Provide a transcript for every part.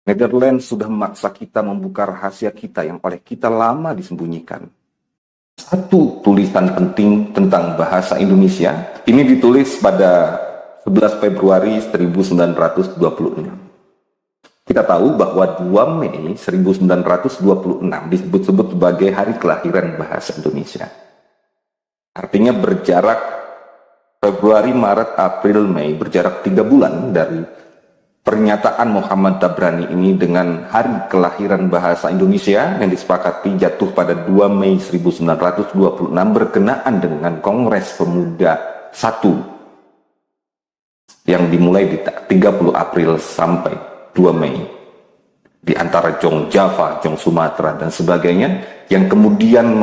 Netherlands sudah memaksa kita membuka rahasia kita yang oleh kita lama disembunyikan. Satu tulisan penting tentang bahasa Indonesia, ini ditulis pada 11 Februari 1926. Kita tahu bahwa 2 Mei 1926 disebut-sebut sebagai hari kelahiran bahasa Indonesia. Artinya berjarak Februari, Maret, April, Mei, berjarak 3 bulan dari pernyataan Muhammad Tabrani ini dengan hari kelahiran bahasa Indonesia yang disepakati jatuh pada 2 Mei 1926 berkenaan dengan Kongres Pemuda 1 yang dimulai di 30 April sampai 2 Mei di antara Jong Java, Jong Sumatera dan sebagainya, yang kemudian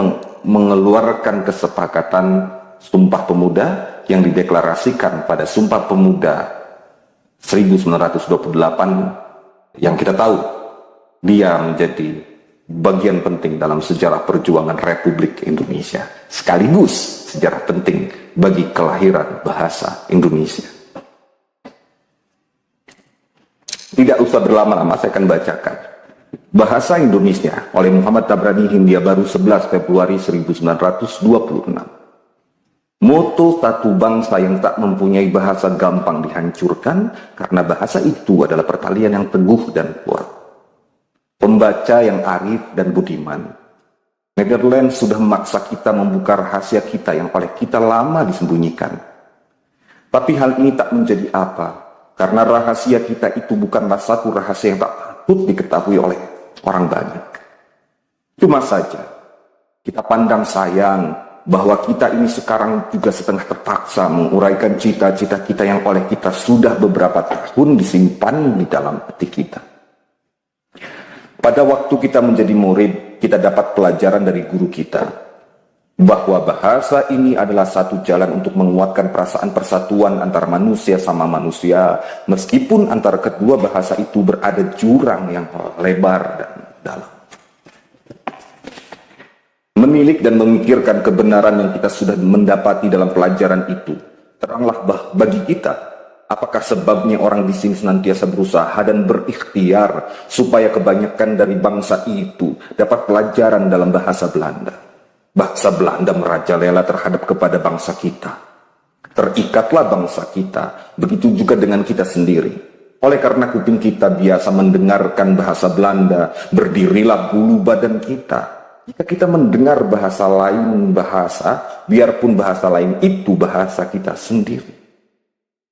mengeluarkan kesepakatan Sumpah Pemuda yang dideklarasikan pada Sumpah Pemuda 1928 yang kita tahu dia menjadi bagian penting dalam sejarah perjuangan Republik Indonesia, sekaligus sejarah penting bagi kelahiran bahasa Indonesia. Tidak usah berlama-lama, saya akan bacakan. Bahasa Indonesia oleh Muhammad Tabrani, Hindia Baru, 11 Februari 1926. Moto satu bangsa yang tak mempunyai bahasa gampang dihancurkan, karena bahasa itu adalah pertalian yang teguh dan kuat. Pembaca yang arif dan budiman, Netherlands sudah memaksa kita membuka rahasia kita yang oleh kita lama disembunyikan. Tapi hal ini tak menjadi apa, karena rahasia kita itu bukanlah satu rahasia yang tak patut diketahui oleh orang banyak. Cuma saja kita pandang sayang bahwa kita ini sekarang juga setengah terpaksa menguraikan cita-cita kita yang oleh kita sudah beberapa tahun disimpan di dalam hati kita. Pada waktu kita menjadi murid, kita dapat pelajaran dari guru kita bahwa bahasa ini adalah satu jalan untuk menguatkan perasaan persatuan antar manusia sama manusia, meskipun antara kedua bahasa itu berada jurang yang lebar dan dalam. Menilik dan memikirkan kebenaran yang kita sudah mendapati dalam pelajaran itu, teranglah bagi kita apakah sebabnya orang di sini senantiasa berusaha dan berikhtiar supaya kebanyakan dari bangsa itu dapat pelajaran dalam bahasa Belanda. Bangsa Belanda merajalela terhadap kepada bangsa kita. Terikatlah bangsa kita, begitu juga dengan kita sendiri. Oleh karena kuping kita biasa mendengarkan bahasa Belanda, berdirilah bulu badan kita. Jika kita mendengar bahasa lain biarpun bahasa lain itu bahasa kita sendiri.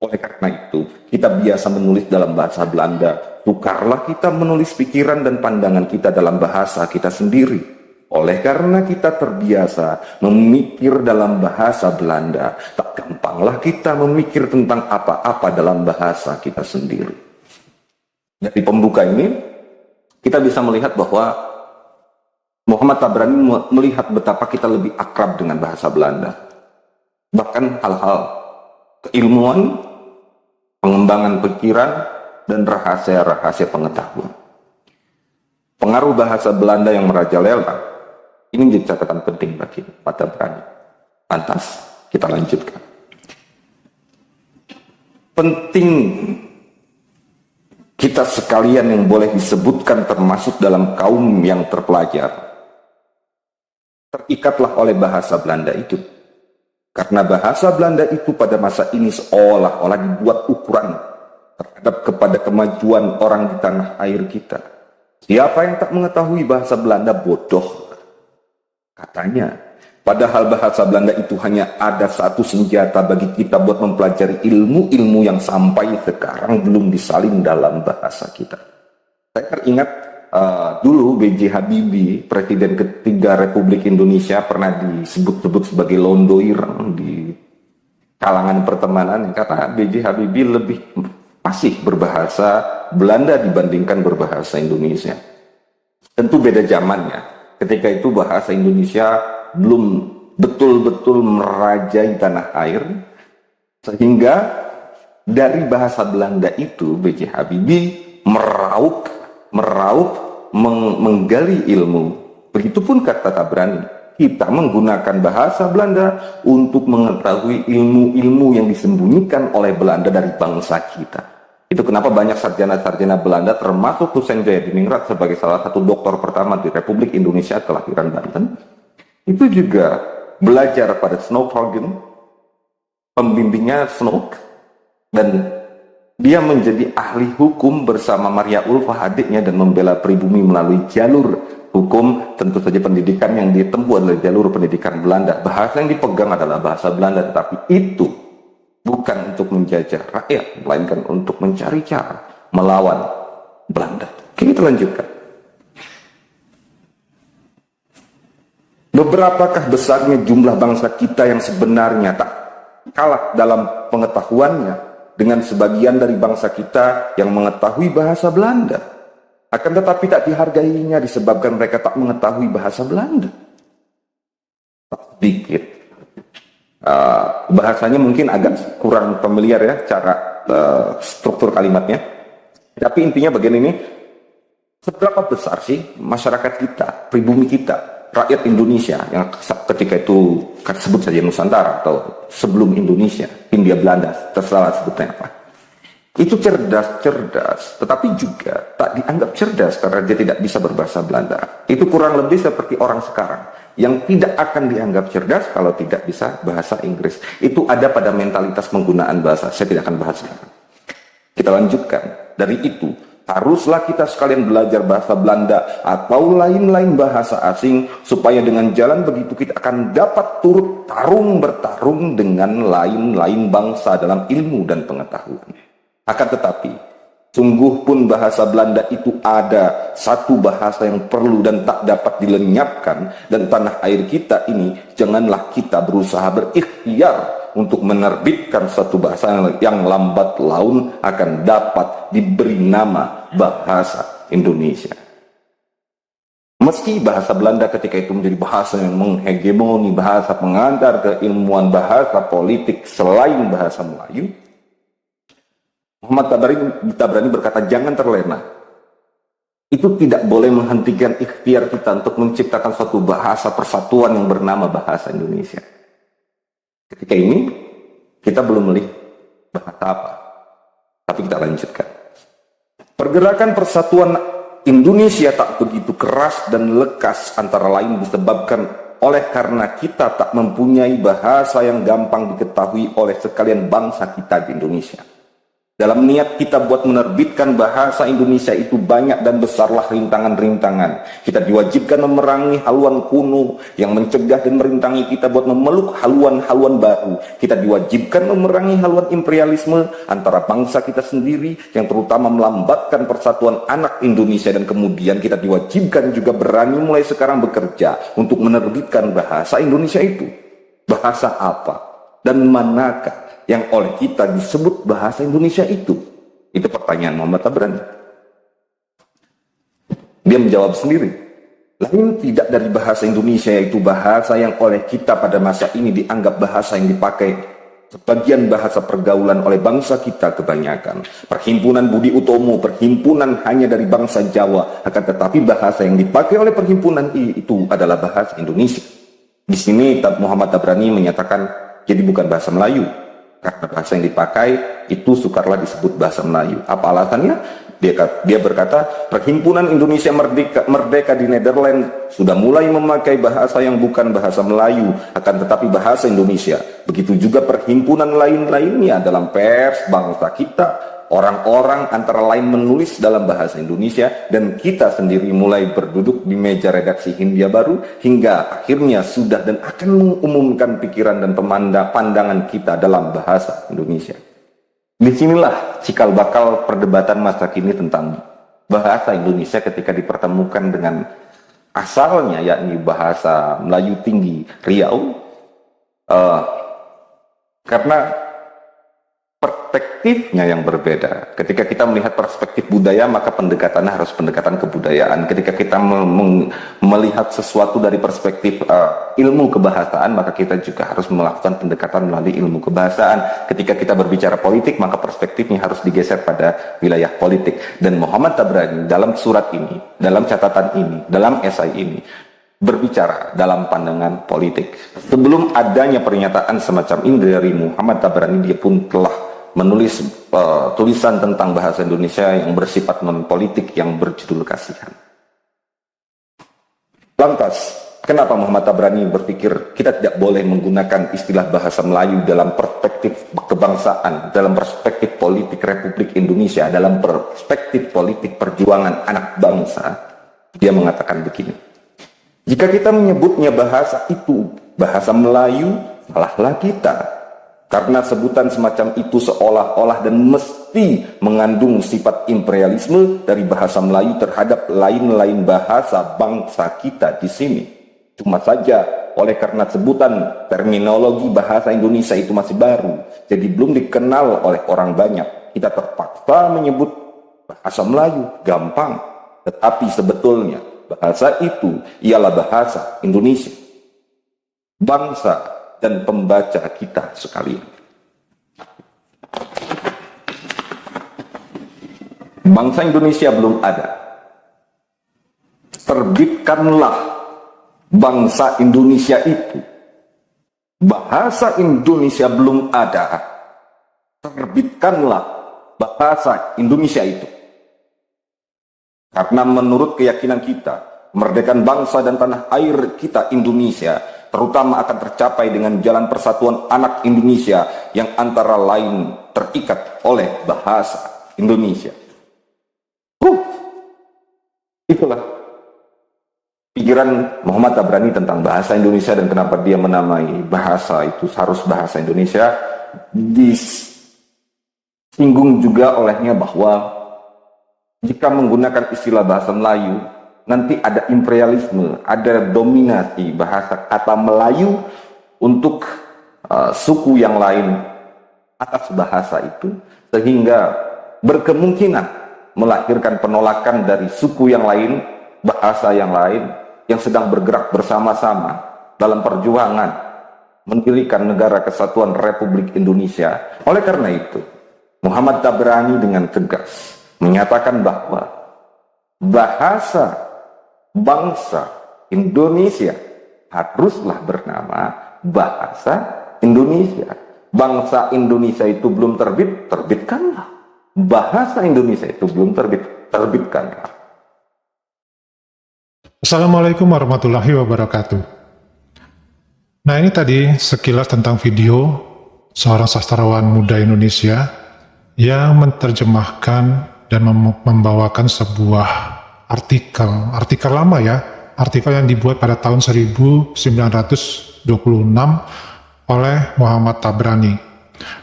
Oleh karena itu, kita biasa menulis dalam bahasa Belanda. Tukarlah kita menulis pikiran dan pandangan kita dalam bahasa kita sendiri. Oleh karena kita terbiasa memikir dalam bahasa Belanda, tak gampanglah kita memikir tentang apa-apa dalam bahasa kita sendiri. Dari pembuka ini, kita bisa melihat bahwa Muhammad Tabrani melihat betapa kita lebih akrab dengan bahasa Belanda. Bahkan hal-hal keilmuan, pengembangan pikiran, dan rahasia-rahasia pengetahuan. Pengaruh bahasa Belanda yang merajalela, ini menjadi catatan penting bagi Muhammad Tabrani. Lantas, kita lanjutkan. Penting kita sekalian yang boleh disebutkan termasuk dalam kaum yang terpelajar, terikatlah oleh bahasa Belanda itu. Karena bahasa Belanda itu pada masa ini seolah-olah dibuat ukuran terhadap kepada kemajuan orang di tanah air kita. Siapa yang tak mengetahui bahasa Belanda bodoh, katanya. Padahal bahasa Belanda itu hanya ada satu senjata bagi kita buat mempelajari ilmu-ilmu yang sampai sekarang belum disalin dalam bahasa kita. Saya teringat dulu B.J. Habibie, Presiden ketiga Republik Indonesia, pernah disebut-sebut sebagai londoirang di kalangan pertemanan. Kata B.J. Habibie lebih fasih berbahasa Belanda dibandingkan berbahasa Indonesia. Tentu beda zamannya. Ketika itu bahasa Indonesia belum betul-betul merajai tanah air, sehingga dari bahasa Belanda itu B.J. Habibie meraup menggali ilmu. Begitupun kata Tabrani, kita menggunakan bahasa Belanda untuk mengetahui ilmu-ilmu yang disembunyikan oleh Belanda dari bangsa kita. Itu kenapa banyak sarjana-sarjana Belanda termasuk Husein Jayadiningrat sebagai salah satu doktor pertama di Republik Indonesia kelahiran Banten, itu juga belajar pada Snowhagen, pembimbingnya Snow, dan dia menjadi ahli hukum bersama Maria Ulfa adiknya dan membela pribumi melalui jalur hukum. Tentu saja pendidikan yang ditempuh adalah jalur pendidikan Belanda. Bahasa yang dipegang adalah bahasa Belanda, tetapi itu bukan untuk menjajah rakyat, melainkan untuk mencari cara melawan Belanda. Kita lanjutkan. Beberapakah besarnya jumlah bangsa kita yang sebenarnya tak kalah dalam pengetahuannya dengan sebagian dari bangsa kita yang mengetahui bahasa Belanda, akan tetapi tak dihargainya disebabkan mereka tak mengetahui bahasa Belanda? Tak sedikit. Bahasanya mungkin agak kurang familiar ya, cara struktur kalimatnya. Tapi intinya begini nih, seberapa besar sih masyarakat kita, pribumi kita, rakyat Indonesia yang ketika itu sebut saja Nusantara atau sebelum Indonesia, Hindia Belanda, terserah sebutnya apa. Itu cerdas, tetapi juga tak dianggap cerdas karena dia tidak bisa berbahasa Belanda. Itu kurang lebih seperti orang sekarang yang tidak akan dianggap cerdas kalau tidak bisa bahasa Inggris. Itu ada pada mentalitas penggunaan bahasa. Saya tidak akan bahas sekarang. Kita lanjutkan. Dari itu, haruslah kita sekalian belajar bahasa Belanda atau lain-lain bahasa asing, supaya dengan jalan begitu kita akan dapat turut bertarung dengan lain-lain bangsa dalam ilmu dan pengetahuan. Akan tetapi, sungguh pun bahasa Belanda itu ada satu bahasa yang perlu dan tak dapat dilenyapkan, dan tanah air kita ini janganlah kita berusaha berikhtiar untuk menerbitkan suatu bahasa yang lambat laun akan dapat diberi nama bahasa Indonesia. Meski bahasa Belanda ketika itu menjadi bahasa yang menghegemoni, bahasa pengantar keilmuan, bahasa politik selain bahasa Melayu, Muhammad Tabrani berkata, jangan terlena. Itu tidak boleh menghentikan ikhtiar kita untuk menciptakan suatu bahasa persatuan yang bernama bahasa Indonesia. Ketika ini, kita belum melihat bahasa apa. Tapi kita lanjutkan. Pergerakan persatuan Indonesia tak begitu keras dan lekas, antara lain disebabkan oleh karena kita tak mempunyai bahasa yang gampang diketahui oleh sekalian bangsa kita di Indonesia. Dalam niat kita buat menerbitkan bahasa Indonesia itu banyak dan besarlah rintangan-rintangan. Kita diwajibkan memerangi haluan kuno yang mencegah dan merintangi kita buat memeluk haluan-haluan baru. Kita diwajibkan memerangi haluan imperialisme antara bangsa kita sendiri yang terutama melambatkan persatuan anak Indonesia, dan kemudian kita diwajibkan juga berani mulai sekarang bekerja untuk menerbitkan bahasa Indonesia itu. Bahasa apa dan manakah yang oleh kita disebut bahasa Indonesia itu? Itu pertanyaan Muhammad Tabrani. Dia menjawab sendiri, lain tidak dari bahasa Indonesia, yaitu bahasa yang oleh kita pada masa ini dianggap bahasa yang dipakai sebagian bahasa pergaulan oleh bangsa kita kebanyakan. Perhimpunan Budi Utomo, perhimpunan hanya dari bangsa Jawa, akan tetapi bahasa yang dipakai oleh perhimpunan itu adalah bahasa Indonesia. Di sini Muhammad Tabrani menyatakan, jadi bukan bahasa Melayu, karena bahasa yang dipakai itu sukarlah disebut bahasa Melayu. Apa alasannya? Dia berkata, Perhimpunan Indonesia Merdeka di Nederland sudah mulai memakai bahasa yang bukan bahasa Melayu, akan tetapi bahasa Indonesia. Begitu juga perhimpunan lain-lainnya dalam pers bangsa kita. Orang-orang antara lain menulis dalam bahasa Indonesia, dan kita sendiri mulai berduduk di meja redaksi Hindia Baru hingga akhirnya sudah dan akan mengumumkan pikiran dan pandangan kita dalam bahasa Indonesia. Disinilah cikal bakal perdebatan masa kini tentang bahasa Indonesia ketika dipertemukan dengan asalnya, yakni bahasa Melayu Tinggi Riau, karena perspektifnya yang berbeda. Ketika kita melihat perspektif budaya, maka pendekatannya harus pendekatan kebudayaan. Ketika kita melihat sesuatu dari perspektif ilmu kebahasaan, maka kita juga harus melakukan pendekatan melalui ilmu kebahasaan. Ketika kita berbicara politik, maka perspektifnya harus digeser pada wilayah politik. Dan Muhammad Tabrani dalam surat ini, dalam catatan ini, dalam esai ini, berbicara dalam pandangan politik. Sebelum adanya pernyataan semacam ini dari Muhammad Tabrani, dia pun telah menulis tulisan tentang bahasa Indonesia yang bersifat non-politik yang berjudul Kasihan. Lantas, kenapa Muhammad Tabrani berpikir kita tidak boleh menggunakan istilah bahasa Melayu dalam perspektif kebangsaan, dalam perspektif politik Republik Indonesia, dalam perspektif politik perjuangan anak bangsa? Dia mengatakan begini, jika kita menyebutnya bahasa itu bahasa Melayu, salahlah kita. Karena sebutan semacam itu seolah-olah dan mesti mengandung sifat imperialisme dari bahasa Melayu terhadap lain-lain bahasa bangsa kita di sini. Cuma saja oleh karena sebutan terminologi bahasa Indonesia itu masih baru, jadi belum dikenal oleh orang banyak, kita terpaksa menyebut bahasa Melayu gampang. Tetapi sebetulnya bahasa itu ialah bahasa Indonesia, bangsa dan pembaca kita sekalian. Bangsa Indonesia belum ada. Terbitkanlah bangsa Indonesia itu. Bahasa Indonesia belum ada. Terbitkanlah bahasa Indonesia itu. Karena menurut keyakinan kita, kemerdekaan bangsa dan tanah air kita Indonesia terutama akan tercapai dengan jalan persatuan anak Indonesia yang antara lain terikat oleh bahasa Indonesia. Itulah pikiran Muhammad Tabrani tentang bahasa Indonesia dan kenapa dia menamai bahasa itu harus bahasa Indonesia. Disinggung juga olehnya bahwa jika menggunakan istilah bahasa Melayu, nanti ada imperialisme, ada dominasi bahasa kata Melayu untuk suku yang lain atas bahasa itu, sehingga berkemungkinan melahirkan penolakan dari suku yang lain, bahasa yang lain, yang sedang bergerak bersama-sama dalam perjuangan mendirikan negara kesatuan Republik Indonesia. Oleh karena itu, Muhammad Tabrani dengan tegas menyatakan bahwa bahasa bangsa Indonesia haruslah bernama bahasa Indonesia. Bangsa Indonesia itu belum terbit, terbitkanlah. Bahasa Indonesia itu belum terbit, terbitkanlah. Assalamualaikum warahmatullahi wabarakatuh. Nah, ini tadi sekilas tentang video seorang sastrawan muda Indonesia yang menerjemahkan dan membawakan sebuah artikel lama ya, artikel yang dibuat pada tahun 1926 oleh Muhammad Tabrani.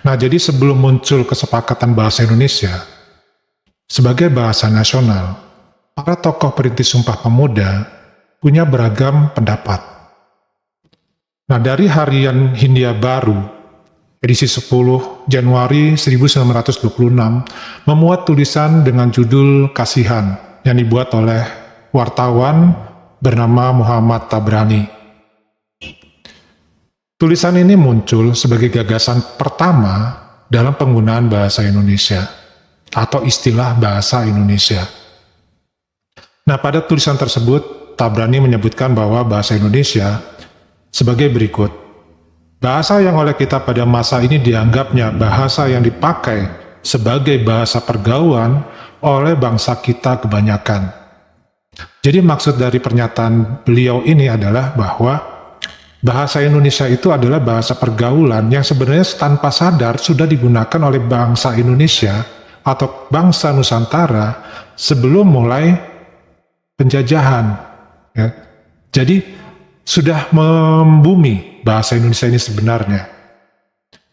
Nah, jadi sebelum muncul kesepakatan bahasa Indonesia sebagai bahasa nasional, para tokoh perintis Sumpah Pemuda punya beragam pendapat. Nah, dari harian Hindia Baru, edisi 10 Januari 1926, memuat tulisan dengan judul Kasihan yang dibuat oleh wartawan bernama Muhammad Tabrani. Tulisan ini muncul sebagai gagasan pertama dalam penggunaan bahasa Indonesia atau istilah bahasa Indonesia. Nah, pada tulisan tersebut, Tabrani menyebutkan bahwa bahasa Indonesia sebagai berikut. Bahasa yang oleh kita pada masa ini dianggapnya bahasa yang dipakai sebagai bahasa pergaulan oleh bangsa kita kebanyakan. Jadi maksud dari pernyataan beliau ini adalah bahwa bahasa Indonesia itu adalah bahasa pergaulan yang sebenarnya tanpa sadar sudah digunakan oleh bangsa Indonesia atau bangsa Nusantara sebelum mulai penjajahan. Ya. Jadi sudah membumi bahasa Indonesia ini sebenarnya.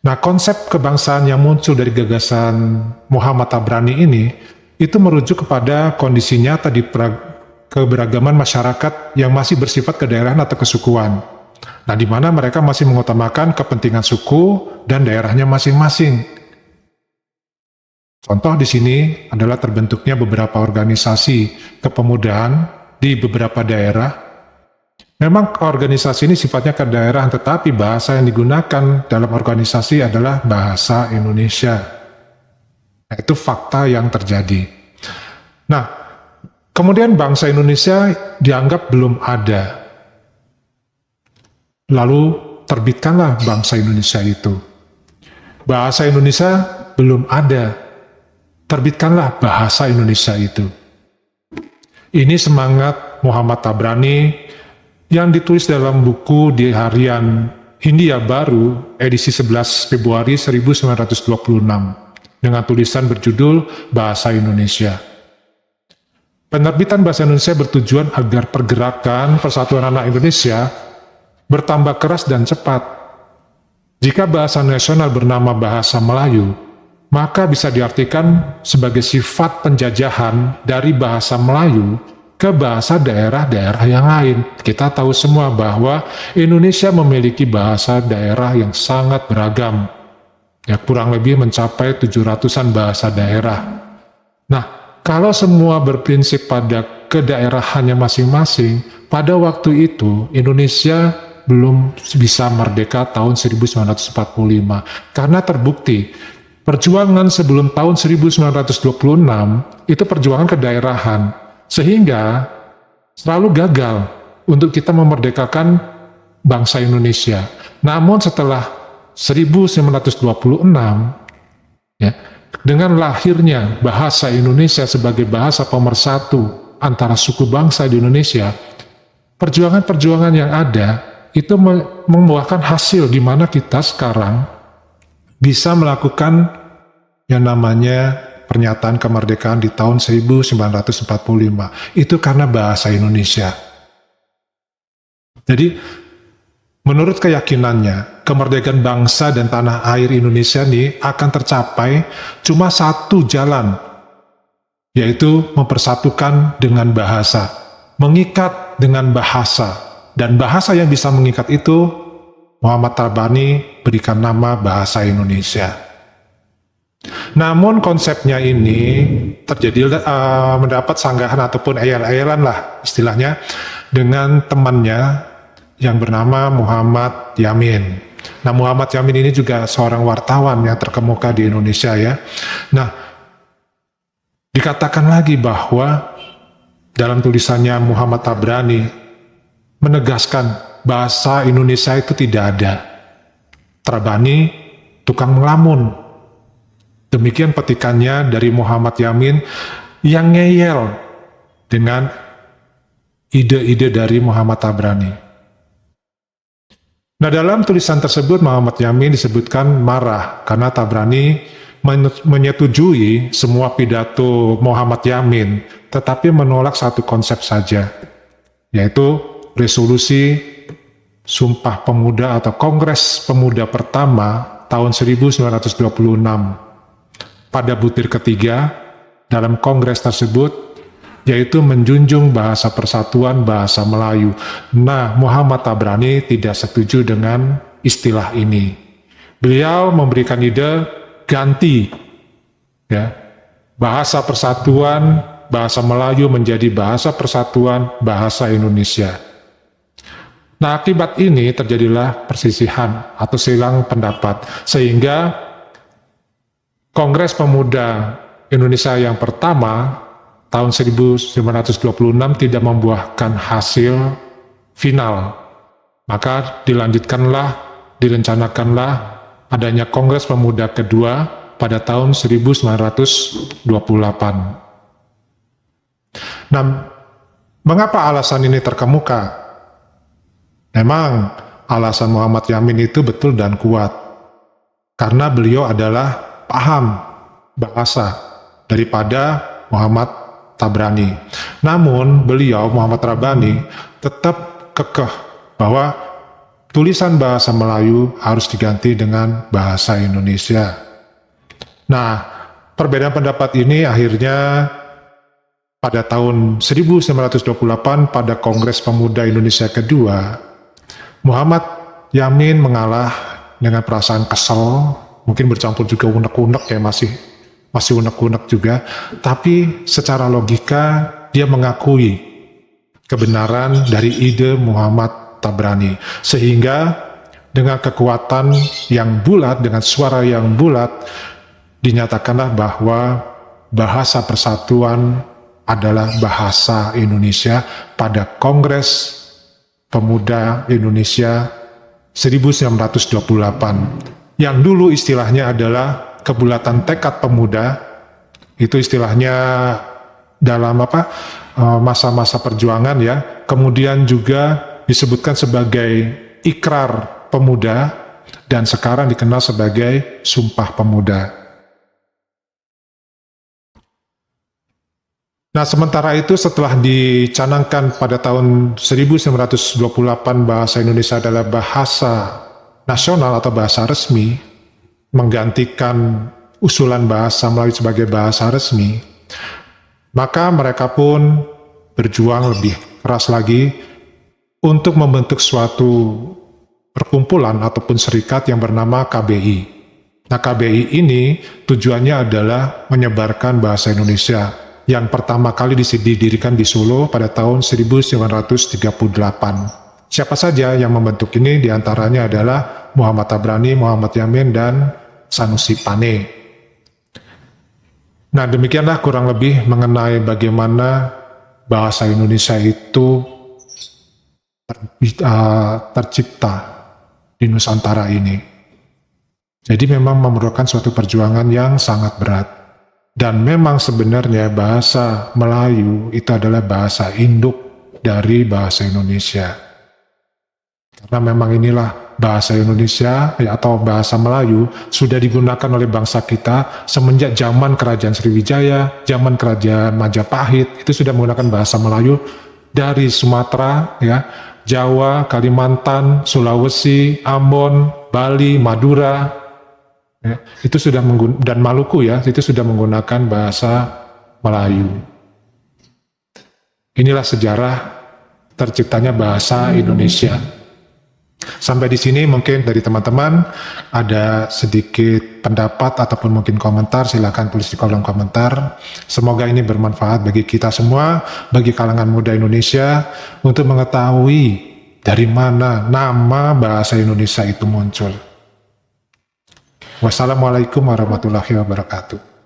Nah, konsep kebangsaan yang muncul dari gagasan Muhammad Tabrani ini itu merujuk kepada kondisi nyata di keberagaman masyarakat yang masih bersifat kedaerahan atau kesukuan. Nah, di mana mereka masih mengutamakan kepentingan suku dan daerahnya masing-masing. Contoh di sini adalah terbentuknya beberapa organisasi kepemudaan di beberapa daerah. Memang organisasi ini sifatnya kedaerahan, tetapi bahasa yang digunakan dalam organisasi adalah bahasa Indonesia. Nah, itu fakta yang terjadi. Nah, kemudian bangsa Indonesia dianggap belum ada. Lalu terbitkanlah bangsa Indonesia itu. Bahasa Indonesia belum ada, terbitkanlah bahasa Indonesia itu. Ini semangat Muhammad Tabrani yang ditulis dalam buku di harian Hindia Baru edisi 11 Februari 1926 dengan tulisan berjudul Bahasa Indonesia. Penerbitan Bahasa Indonesia bertujuan agar pergerakan persatuan anak Indonesia bertambah keras dan cepat. Jika bahasa nasional bernama bahasa Melayu, maka bisa diartikan sebagai sifat penjajahan dari bahasa Melayu ke bahasa daerah-daerah yang lain. Kita tahu semua bahwa Indonesia memiliki bahasa daerah yang sangat beragam. Ya, kurang lebih mencapai 700-an bahasa daerah. Nah, kalau semua berprinsip pada kedaerahannya masing-masing, pada waktu itu Indonesia belum bisa merdeka tahun 1945. Karena terbukti, perjuangan sebelum tahun 1926 itu perjuangan kedaerahan. Sehingga selalu gagal untuk kita memerdekakan bangsa Indonesia. Namun setelah 1926, ya, dengan lahirnya bahasa Indonesia sebagai bahasa pemersatu antara suku bangsa di Indonesia, perjuangan-perjuangan yang ada itu membuahkan hasil di mana kita sekarang bisa melakukan yang namanya pernyataan kemerdekaan di tahun 1945. Itu karena bahasa Indonesia. Jadi, menurut keyakinannya, kemerdekaan bangsa dan tanah air Indonesia ini akan tercapai cuma satu jalan, yaitu mempersatukan dengan bahasa, mengikat dengan bahasa. Dan bahasa yang bisa mengikat itu, Muhammad Tabrani berikan nama bahasa Indonesia. Namun konsepnya ini terjadi mendapat sanggahan ataupun ayal-ayalan lah istilahnya dengan temannya yang bernama Muhammad Yamin. Nah, Muhammad Yamin ini juga seorang wartawan yang terkemuka di Indonesia ya. Nah, dikatakan lagi bahwa dalam tulisannya Muhammad Tabrani menegaskan bahasa Indonesia itu tidak ada. Tabrani tukang melamun. Demikian petikannya dari Muhammad Yamin yang ngeyel dengan ide-ide dari Muhammad Tabrani. Nah, dalam tulisan tersebut Muhammad Yamin disebutkan marah karena Tabrani menyetujui semua pidato Muhammad Yamin, tetapi menolak satu konsep saja, yaitu resolusi Sumpah Pemuda atau Kongres Pemuda pertama tahun 1926. Pada butir ketiga dalam kongres tersebut, yaitu menjunjung bahasa persatuan bahasa Melayu. Nah, Muhammad Tabrani tidak setuju dengan istilah ini. Beliau memberikan ide ganti ya, bahasa persatuan bahasa Melayu menjadi bahasa persatuan bahasa Indonesia. Nah, akibat ini terjadilah persisihan atau silang pendapat, sehingga Kongres Pemuda Indonesia yang pertama tahun 1926 tidak membuahkan hasil final. Maka direncanakanlah adanya Kongres Pemuda kedua pada tahun 1928. Nah, mengapa alasan ini terkemuka? Memang alasan Muhammad Yamin itu betul dan kuat, karena beliau adalah paham bahasa daripada Muhammad Tabrani. Namun beliau, Muhammad Tabrani, tetap kekeh bahwa tulisan bahasa Melayu harus diganti dengan bahasa Indonesia. Nah, perbedaan pendapat ini akhirnya pada tahun 1928 pada Kongres Pemuda Indonesia kedua, Muhammad Yamin mengalah dengan perasaan kesel, mungkin bercampur juga unek-unek ya, masih unek-unek juga, tapi secara logika dia mengakui kebenaran dari ide Muhammad Tabrani, sehingga dengan kekuatan yang bulat, dengan suara yang bulat, dinyatakanlah bahwa bahasa persatuan adalah bahasa Indonesia pada Kongres Pemuda Indonesia 1928, yang dulu istilahnya adalah kebulatan tekad pemuda, itu istilahnya dalam masa-masa perjuangan ya. Kemudian juga disebutkan sebagai ikrar pemuda, dan sekarang dikenal sebagai Sumpah Pemuda. Nah, sementara itu setelah dicanangkan pada tahun 1928 bahasa Indonesia adalah bahasa nasional atau bahasa resmi, menggantikan usulan bahasa Melayu sebagai bahasa resmi, maka mereka pun berjuang lebih keras lagi untuk membentuk suatu perkumpulan ataupun serikat yang bernama KBI. Nah, KBI ini tujuannya adalah menyebarkan bahasa Indonesia, yang pertama kali didirikan di Solo pada tahun 1938. Siapa saja yang membentuk ini? Di antaranya adalah Muhammad Tabrani, Muhammad Yamin, dan Sanusi Pane. Nah, demikianlah kurang lebih mengenai bagaimana bahasa Indonesia itu tercipta di Nusantara ini. Jadi memang memerlukan suatu perjuangan yang sangat berat. Dan memang sebenarnya bahasa Melayu itu adalah bahasa induk dari bahasa Indonesia. Karena memang inilah bahasa Indonesia atau bahasa Melayu sudah digunakan oleh bangsa kita semenjak zaman Kerajaan Sriwijaya, zaman Kerajaan Majapahit, itu sudah menggunakan bahasa Melayu dari Sumatera, ya, Jawa, Kalimantan, Sulawesi, Ambon, Bali, Madura, ya, itu sudah dan Maluku, ya, itu sudah menggunakan bahasa Melayu. Inilah sejarah terciptanya bahasa Indonesia. Sampai di sini mungkin dari teman-teman ada sedikit pendapat ataupun mungkin komentar, silakan tulis di kolom komentar. Semoga ini bermanfaat bagi kita semua, bagi kalangan muda Indonesia, untuk mengetahui dari mana nama bahasa Indonesia itu muncul. Wassalamualaikum warahmatullahi wabarakatuh.